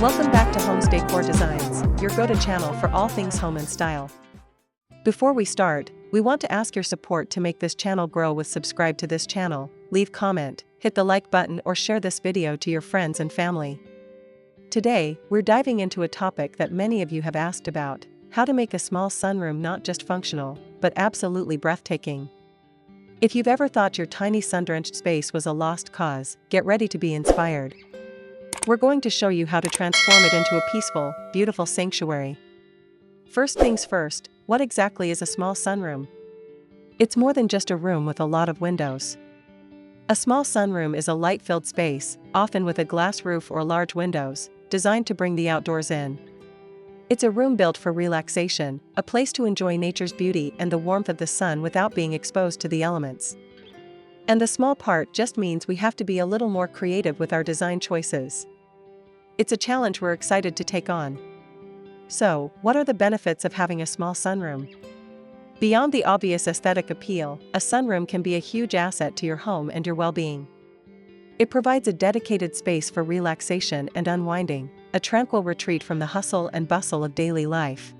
Welcome back to Homes Decor Designs, your go-to channel for all things home and style. Before we start, we want to ask your support to make this channel grow with subscribe to this channel, leave comment, hit the like button or share this video to your friends and family. Today, we're diving into a topic that many of you have asked about, how to make a small sunroom not just functional, but absolutely breathtaking. If you've ever thought your tiny sun-drenched space was a lost cause, get ready to be inspired. We're going to show you how to transform it into a peaceful, beautiful sanctuary. First things first, what exactly is a small sunroom? It's more than just a room with a lot of windows. A small sunroom is a light-filled space, often with a glass roof or large windows, designed to bring the outdoors in. It's a room built for relaxation, a place to enjoy nature's beauty and the warmth of the sun without being exposed to the elements. And the small part just means we have to be a little more creative with our design choices. It's a challenge we're excited to take on. So, what are the benefits of having a small sunroom? Beyond the obvious aesthetic appeal, a sunroom can be a huge asset to your home and your well-being. It provides a dedicated space for relaxation and unwinding, a tranquil retreat from the hustle and bustle of daily life.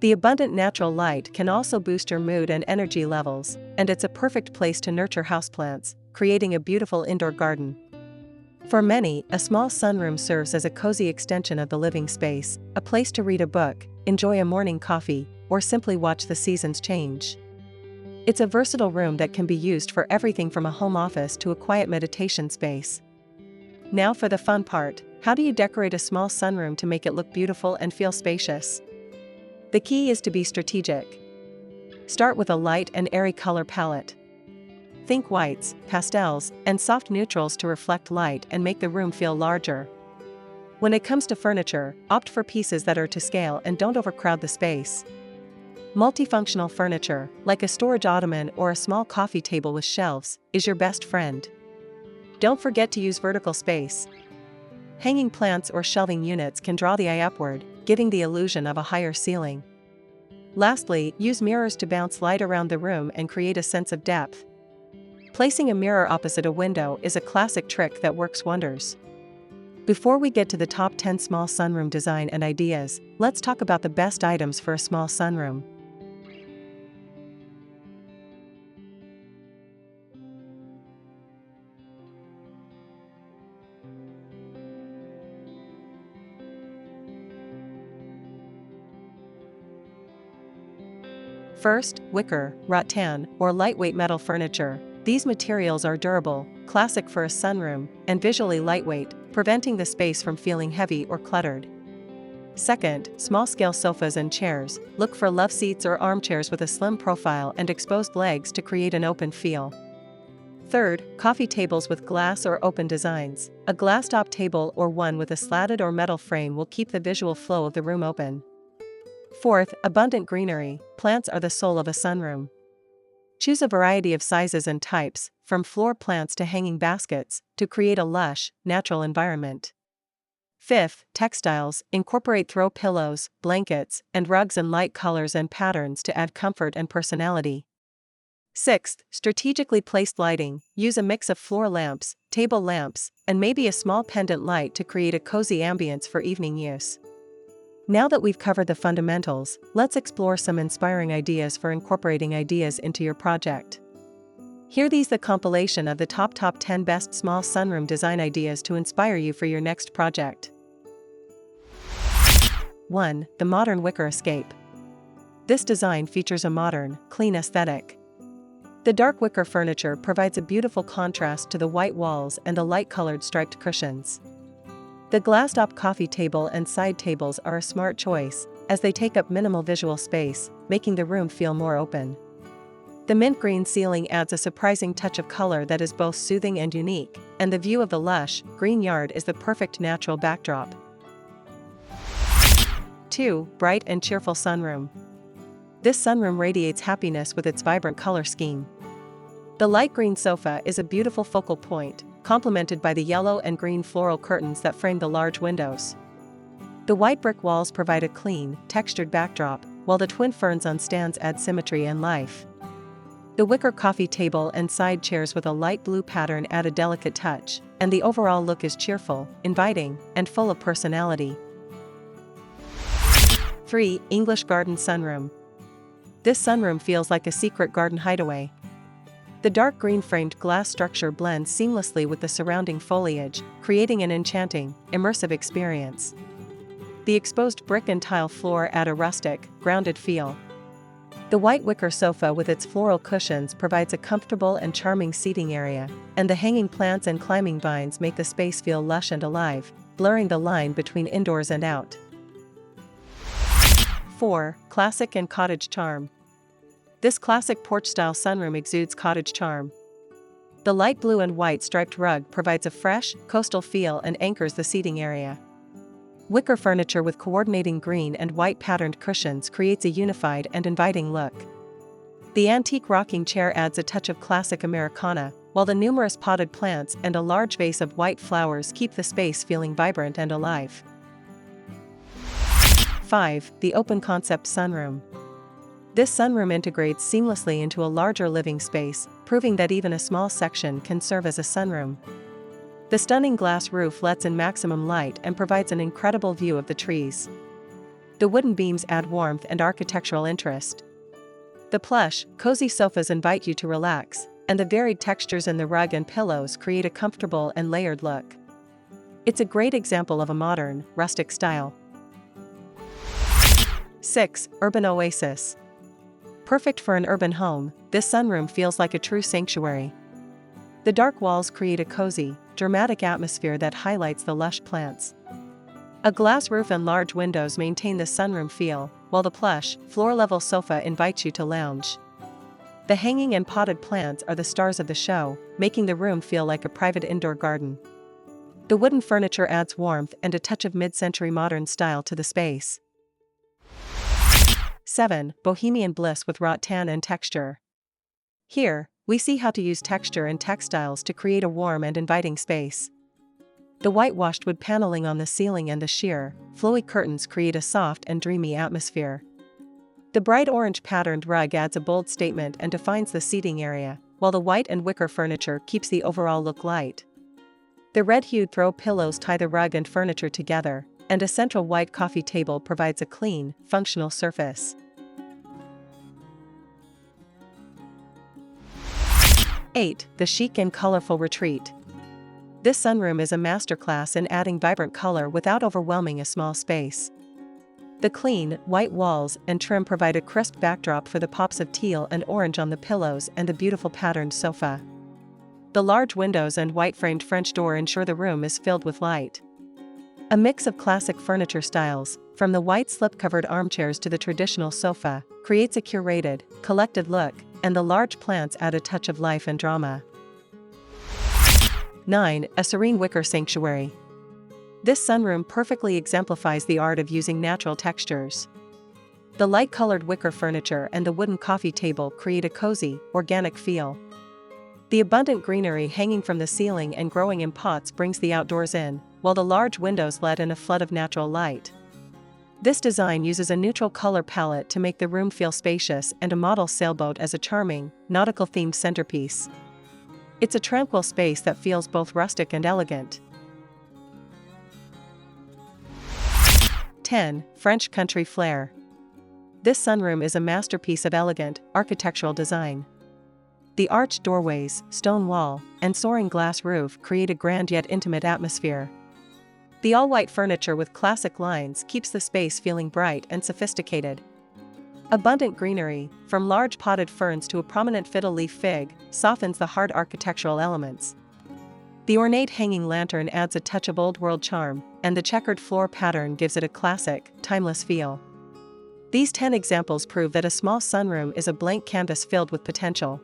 The abundant natural light can also boost your mood and energy levels, and it's a perfect place to nurture houseplants, creating a beautiful indoor garden. For many, a small sunroom serves as a cozy extension of the living space, a place to read a book, enjoy a morning coffee, or simply watch the seasons change. It's a versatile room that can be used for everything from a home office to a quiet meditation space. Now for the fun part, how do you decorate a small sunroom to make it look beautiful and feel spacious? The key is to be strategic. Start with a light and airy color palette. Think whites, pastels, and soft neutrals to reflect light and make the room feel larger. When it comes to furniture, opt for pieces that are to scale and don't overcrowd the space. Multifunctional furniture, like a storage ottoman or a small coffee table with shelves, is your best friend. Don't forget to use vertical space. Hanging plants or shelving units can draw the eye upward, giving the illusion of a higher ceiling. Lastly, use mirrors to bounce light around the room and create a sense of depth. Placing a mirror opposite a window is a classic trick that works wonders. Before we get to the top 10 small sunroom design and ideas, let's talk about the best items for a small sunroom. First, wicker, rattan, or lightweight metal furniture. These materials are durable, classic for a sunroom, and visually lightweight, preventing the space from feeling heavy or cluttered. Second, small-scale sofas and chairs. Look for love seats or armchairs with a slim profile and exposed legs to create an open feel. Third, coffee tables with glass or open designs. A glass-top table or one with a slatted or metal frame will keep the visual flow of the room open. Fourth, abundant greenery. Plants are the soul of a sunroom. Choose a variety of sizes and types, from floor plants to hanging baskets, to create a lush, natural environment. Fifth, textiles. Incorporate throw pillows, blankets, and rugs in light colors and patterns to add comfort and personality. Sixth, strategically placed lighting. Use a mix of floor lamps, table lamps, and maybe a small pendant light to create a cozy ambience for evening use. Now that we've covered the fundamentals, let's explore some inspiring ideas for incorporating ideas into your project. Here's the compilation of the top 10 best small sunroom design ideas to inspire you for your next project. 1. The modern wicker escape. This design features a modern, clean aesthetic. The dark wicker furniture provides a beautiful contrast to the white walls and the light-colored striped cushions. The glass-top coffee table and side tables are a smart choice, as they take up minimal visual space, making the room feel more open. The mint green ceiling adds a surprising touch of color that is both soothing and unique, and the view of the lush, green yard is the perfect natural backdrop. 2. Bright and cheerful sunroom. This sunroom radiates happiness with its vibrant color scheme. The light green sofa is a beautiful focal point, complemented by the yellow and green floral curtains that frame the large windows. The white brick walls provide a clean, textured backdrop, while the twin ferns on stands add symmetry and life. The wicker coffee table and side chairs with a light blue pattern add a delicate touch, and the overall look is cheerful, inviting, and full of personality. 3. English Garden Sunroom. This sunroom feels like a secret garden hideaway. The dark green framed glass structure blends seamlessly with the surrounding foliage, creating an enchanting, immersive experience. The exposed brick and tile floor add a rustic, grounded feel. The white wicker sofa with its floral cushions provides a comfortable and charming seating area, and the hanging plants and climbing vines make the space feel lush and alive, blurring the line between indoors and out. 4. Classic and cottage charm. This classic porch-style sunroom exudes cottage charm. The light blue and white striped rug provides a fresh, coastal feel and anchors the seating area. Wicker furniture with coordinating green and white patterned cushions creates a unified and inviting look. The antique rocking chair adds a touch of classic Americana, while the numerous potted plants and a large vase of white flowers keep the space feeling vibrant and alive. 5. The open concept sunroom. This sunroom integrates seamlessly into a larger living space, proving that even a small section can serve as a sunroom. The stunning glass roof lets in maximum light and provides an incredible view of the trees. The wooden beams add warmth and architectural interest. The plush, cozy sofas invite you to relax, and the varied textures in the rug and pillows create a comfortable and layered look. It's a great example of a modern, rustic style. 6. Urban Oasis. Perfect for an urban home, this sunroom feels like a true sanctuary. The dark walls create a cozy, dramatic atmosphere that highlights the lush plants. A glass roof and large windows maintain the sunroom feel, while the plush, floor-level sofa invites you to lounge. The hanging and potted plants are the stars of the show, making the room feel like a private indoor garden. The wooden furniture adds warmth and a touch of mid-century modern style to the space. 7. Bohemian bliss with rattan and texture. Here, we see how to use texture and textiles to create a warm and inviting space. The whitewashed wood paneling on the ceiling and the sheer, flowy curtains create a soft and dreamy atmosphere. The bright orange patterned rug adds a bold statement and defines the seating area, while the white and wicker furniture keeps the overall look light. The red-hued throw pillows tie the rug and furniture together, and a central white coffee table provides a clean, functional surface. 8. The chic and colorful retreat. This sunroom is a masterclass in adding vibrant color without overwhelming a small space. The clean, white walls and trim provide a crisp backdrop for the pops of teal and orange on the pillows and the beautiful patterned sofa. The large windows and white-framed French door ensure the room is filled with light. A mix of classic furniture styles, from the white slip-covered armchairs to the traditional sofa, creates a curated, collected look, and the large plants add a touch of life and drama. 9. A serene wicker sanctuary. This sunroom perfectly exemplifies the art of using natural textures. The light-colored wicker furniture and the wooden coffee table create a cozy, organic feel. The abundant greenery hanging from the ceiling and growing in pots brings the outdoors in, while the large windows let in a flood of natural light. This design uses a neutral color palette to make the room feel spacious and a model sailboat as a charming, nautical-themed centerpiece. It's a tranquil space that feels both rustic and elegant. 10. French country flair. This sunroom is a masterpiece of elegant, architectural design. The arched doorways, stone wall, and soaring glass roof create a grand yet intimate atmosphere. The all-white furniture with classic lines keeps the space feeling bright and sophisticated. Abundant greenery, from large potted ferns to a prominent fiddle-leaf fig, softens the hard architectural elements. The ornate hanging lantern adds a touch of old-world charm, and the checkered floor pattern gives it a classic, timeless feel. These 10 examples prove that a small sunroom is a blank canvas filled with potential.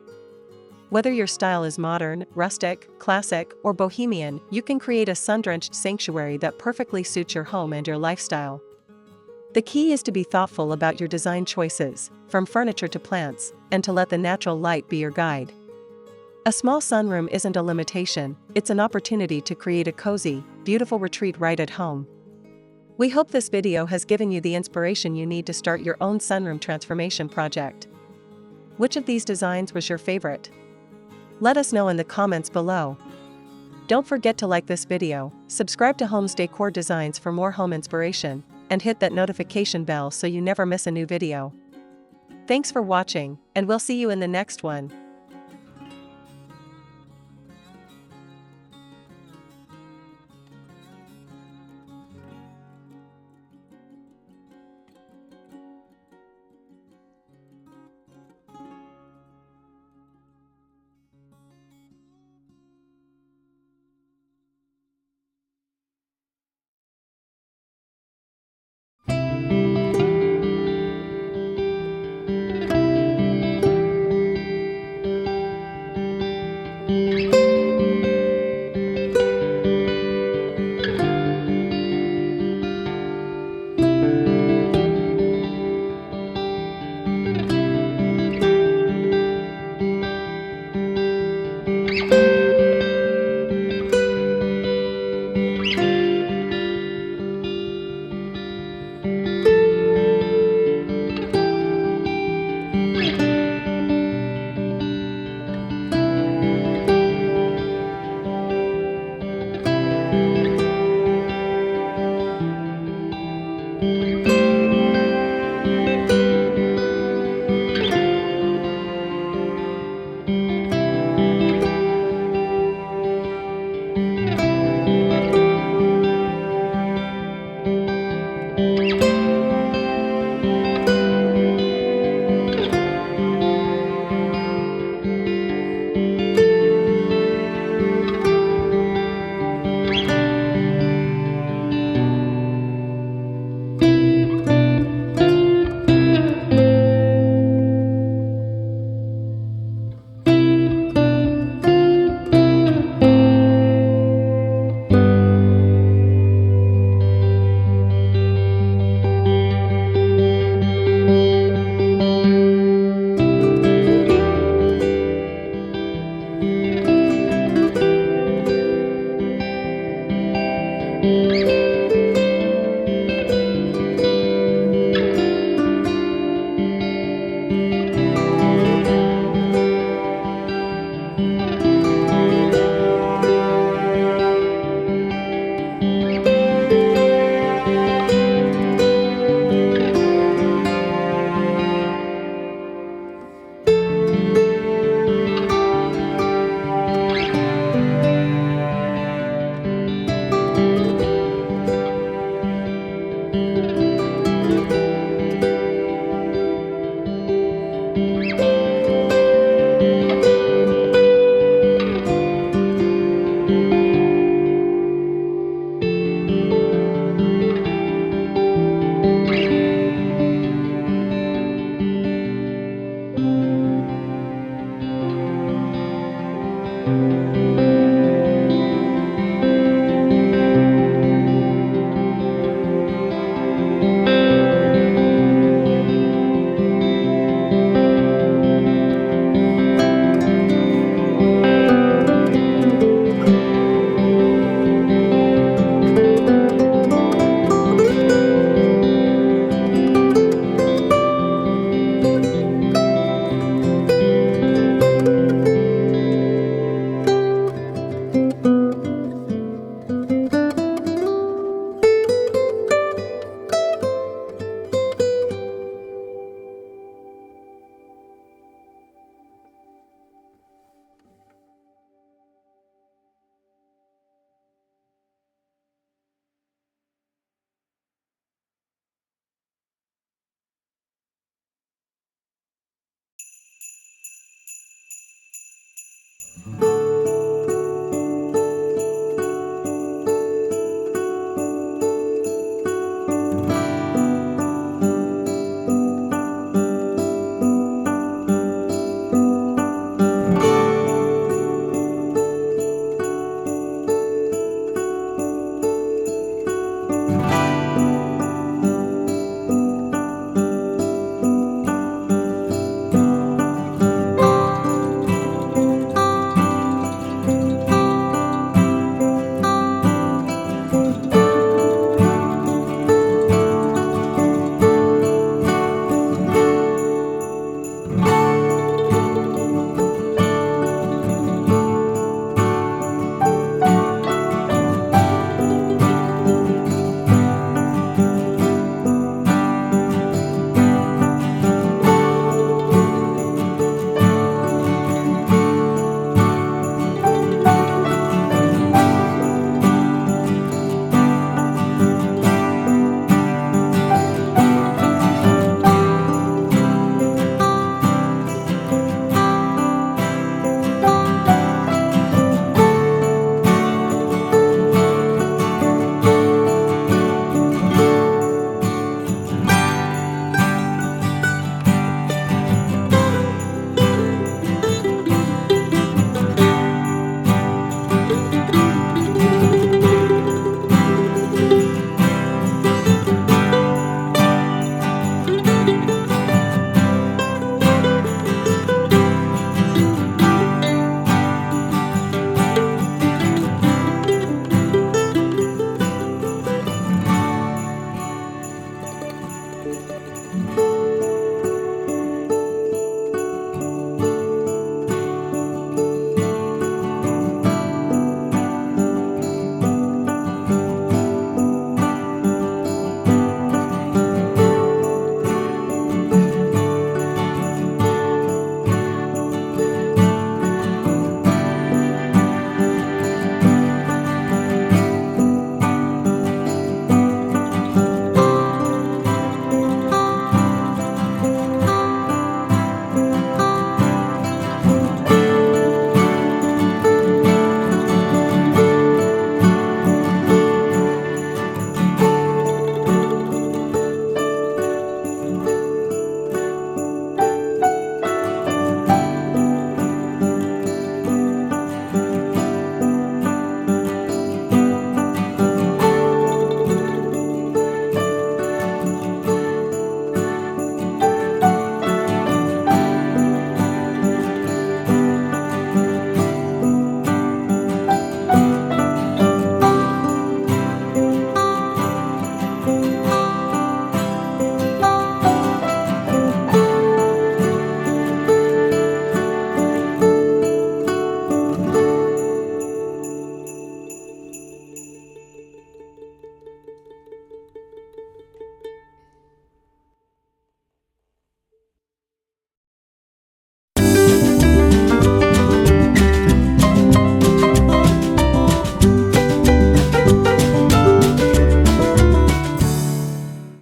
Whether your style is modern, rustic, classic, or bohemian, you can create a sun-drenched sanctuary that perfectly suits your home and your lifestyle. The key is to be thoughtful about your design choices, from furniture to plants, and to let the natural light be your guide. A small sunroom isn't a limitation, it's an opportunity to create a cozy, beautiful retreat right at home. We hope this video has given you the inspiration you need to start your own sunroom transformation project. Which of these designs was your favorite? Let us know in the comments below. Don't forget to like this video, subscribe to Homes Decor Designs for more home inspiration, and hit that notification bell so you never miss a new video. Thanks for watching, and we'll see you in the next one.